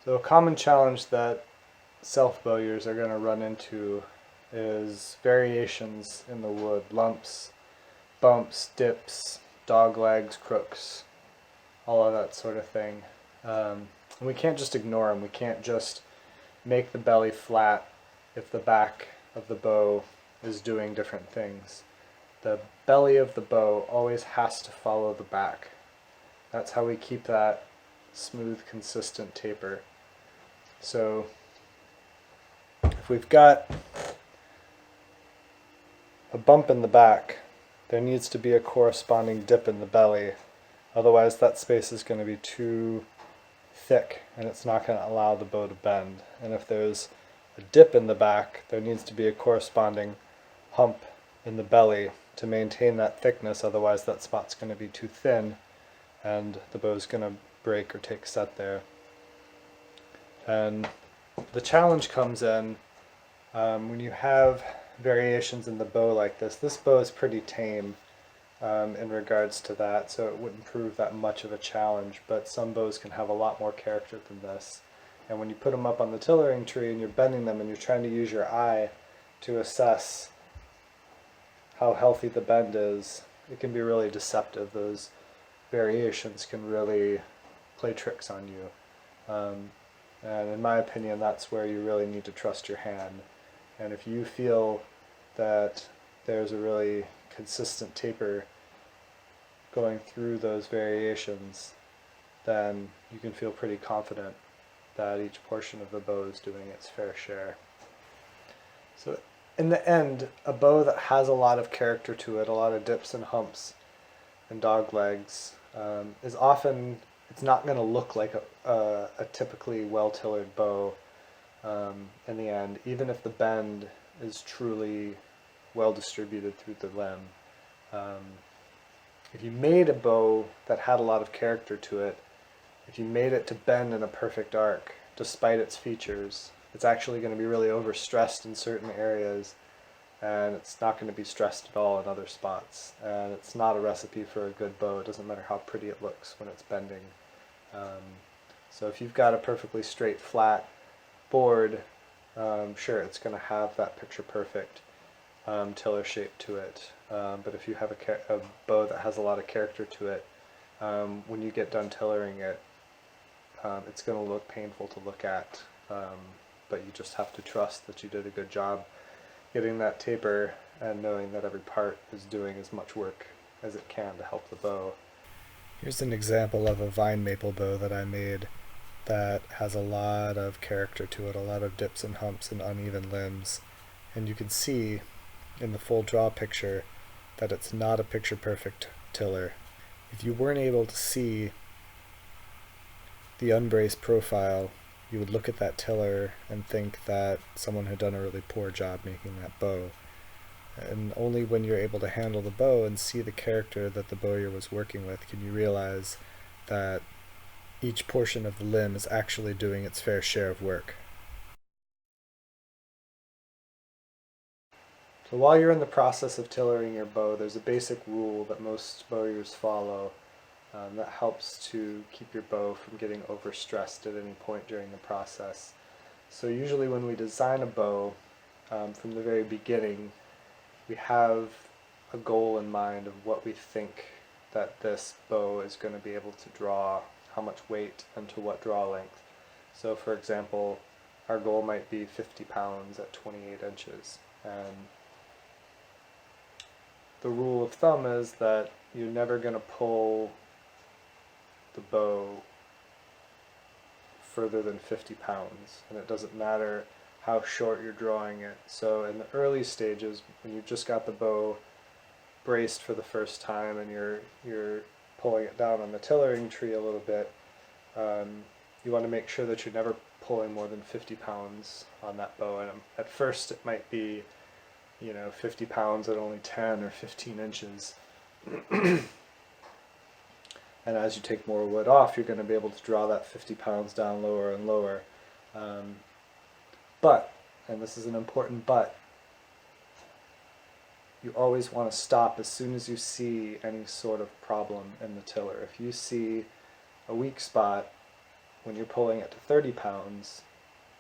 So a common challenge that self-bowyers are going to run into is variations in the wood, lumps, bumps, dips, dog legs, crooks, all of that sort of thing. And we can't just ignore them. We can't just make the belly flat if the back of the bow is doing different things. The belly of the bow always has to follow the back. That's how we keep that smooth, consistent taper. So if we've got a bump in the back, there needs to be a corresponding dip in the belly. Otherwise that space is going to be too thick and it's not going to allow the bow to bend. And if there's a dip in the back, there needs to be a corresponding hump in the belly to maintain that thickness. Otherwise that spot's going to be too thin and the bow's going to break or take set there. And the challenge comes in when you have variations in the bow like this. This bow is pretty tame in regards to that, so it wouldn't prove that much of a challenge, but some bows can have a lot more character than this. And when you put them up on the tillering tree and you're bending them and you're trying to use your eye to assess how healthy the bend is, it can be really deceptive. Those variations can really play tricks on you. And in my opinion, that's where you really need to trust your hand. And if you feel that there's a really consistent taper going through those variations, then you can feel pretty confident that each portion of the bow is doing its fair share. So in the end, a bow that has a lot of character to it, a lot of dips and humps and dog legs, is often, it's not going to look like a typically well-tillered bow in the end, even if the bend is truly well distributed through the limb. If you made a bow that had a lot of character to it, if you made it to bend in a perfect arc, despite its features, it's actually going to be really overstressed in certain areas, and it's not going to be stressed at all in other spots. And it's not a recipe for a good bow. It doesn't matter how pretty it looks when it's bending. So if you've got a perfectly straight, flat board, sure, it's going to have that picture perfect tiller shape to it. But if you have a bow that has a lot of character to it, when you get done tillering it, it's going to look painful to look at. But you just have to trust that you did a good job getting that taper and knowing that every part is doing as much work as it can to help the bow. Here's an example of a vine maple bow that I made that has a lot of character to it, a lot of dips and humps and uneven limbs. And you can see in the full draw picture that it's not a picture perfect tiller. If you weren't able to see the unbraced profile, you would look at that tiller and think that someone had done a really poor job making that bow. And only when you're able to handle the bow and see the character that the bowyer was working with can you realize that each portion of the limb is actually doing its fair share of work. So while you're in the process of tillering your bow, there's a basic rule that most bowyers follow that helps to keep your bow from getting overstressed at any point during the process. So usually when we design a bow, from the very beginning, we have a goal in mind of what we think that this bow is going to be able to draw, how much weight and to what draw length. So for example, our goal might be 50 pounds at 28 inches. And the rule of thumb is that you're never going to pull the bow further than 50 pounds, and it doesn't matter how short you're drawing it. So in the early stages, when you've just got the bow braced for the first time and you're pulling it down on the tillering tree a little bit, you want to make sure that you're never pulling more than 50 pounds on that bow. And at first it might be 50 pounds at only 10 or 15 inches. And as you take more wood off, you're going to be able to draw that 50 pounds down lower and lower. But, and this is an important but, you always want to stop as soon as you see any sort of problem in the tiller. If you see a weak spot, when you're pulling it to 30 pounds,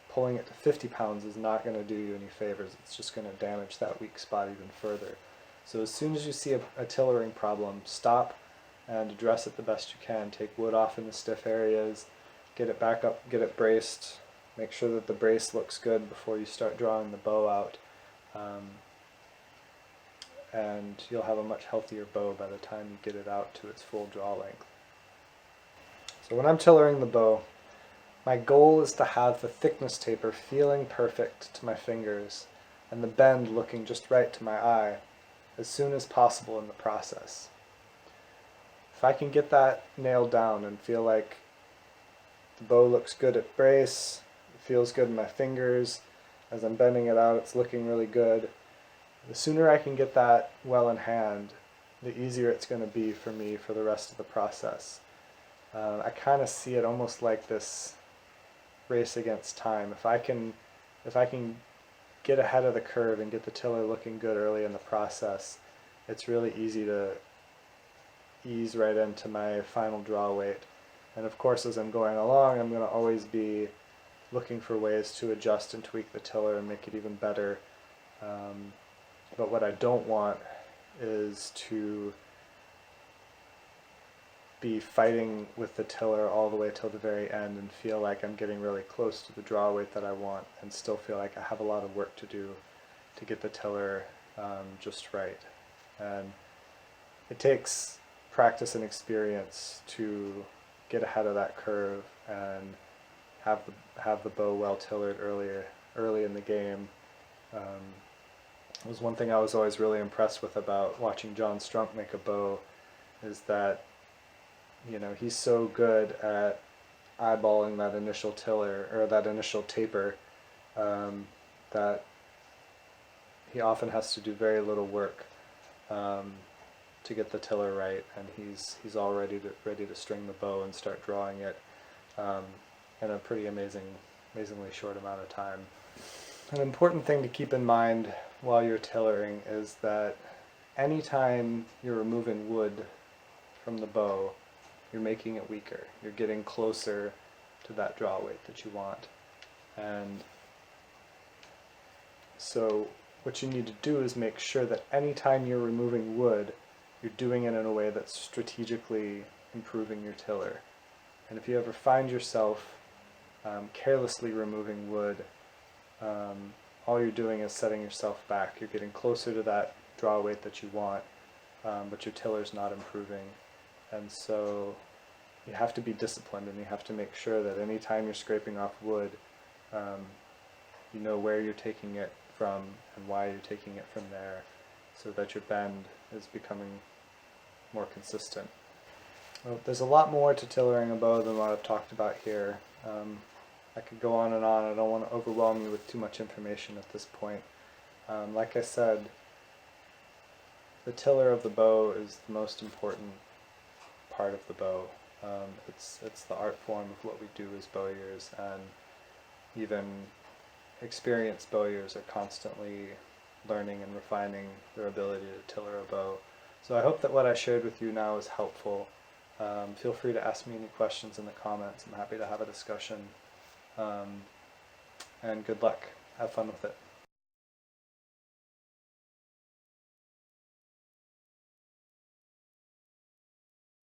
pulling it to 50 pounds is not going to do you any favors. It's just going to damage that weak spot even further. So as soon as you see a tillering problem, stop and address it the best you can. Take wood off in the stiff areas, get it back up, get it braced, make sure that the brace looks good before you start drawing the bow out. And you'll have a much healthier bow by the time you get it out to its full draw length. So when I'm tillering the bow, my goal is to have the thickness taper feeling perfect to my fingers and the bend looking just right to my eye as soon as possible in the process. If I can get that nailed down and feel like the bow looks good at brace, it feels good in my fingers, as I'm bending it out it's looking really good, the sooner I can get that well in hand, the easier it's going to be for me for the rest of the process. I kind of see it almost like this race against time. If I can get ahead of the curve and get the tiller looking good early in the process, it's really easy to ease right into my final draw weight. And of course, as I'm going along, I'm going to always be looking for ways to adjust and tweak the tiller and make it even better. But what I don't want is to be fighting with the tiller all the way till the very end and feel like I'm getting really close to the draw weight that I want and still feel like I have a lot of work to do to get the tiller just right. And it takes practice and experience to get ahead of that curve and have the bow well tillered early in the game. It was one thing I was always really impressed with about watching John Strump make a bow, is that he's so good at eyeballing that initial tiller or that initial taper that he often has to do very little work to get the tiller right, and he's all ready to string the bow and start drawing it in a pretty amazingly short amount of time. An important thing to keep in mind while you're tillering is that anytime you're removing wood from the bow, you're making it weaker. You're getting closer to that draw weight that you want. And so what you need to do is make sure that anytime you're removing wood, you're doing it in a way that's strategically improving your tiller. And if you ever find yourself carelessly removing wood, all you're doing is setting yourself back. You're getting closer to that draw weight that you want, but your tiller's not improving. And so you have to be disciplined, and you have to make sure that any time you're scraping off wood, you know where you're taking it from and why you're taking it from there, so that your bend is becoming more consistent. Well, there's a lot more to tillering a bow than what I've talked about here. I could go on and on. I don't want to overwhelm you with too much information at this point. Like I said, the tiller of the bow is the most important part of the bow. It's the art form of what we do as bowyers, and even experienced bowyers are constantly learning and refining their ability to tiller a bow. So I hope that what I shared with you now is helpful. Feel free to ask me any questions in the comments. I'm happy to have a discussion. And good luck. Have fun with it.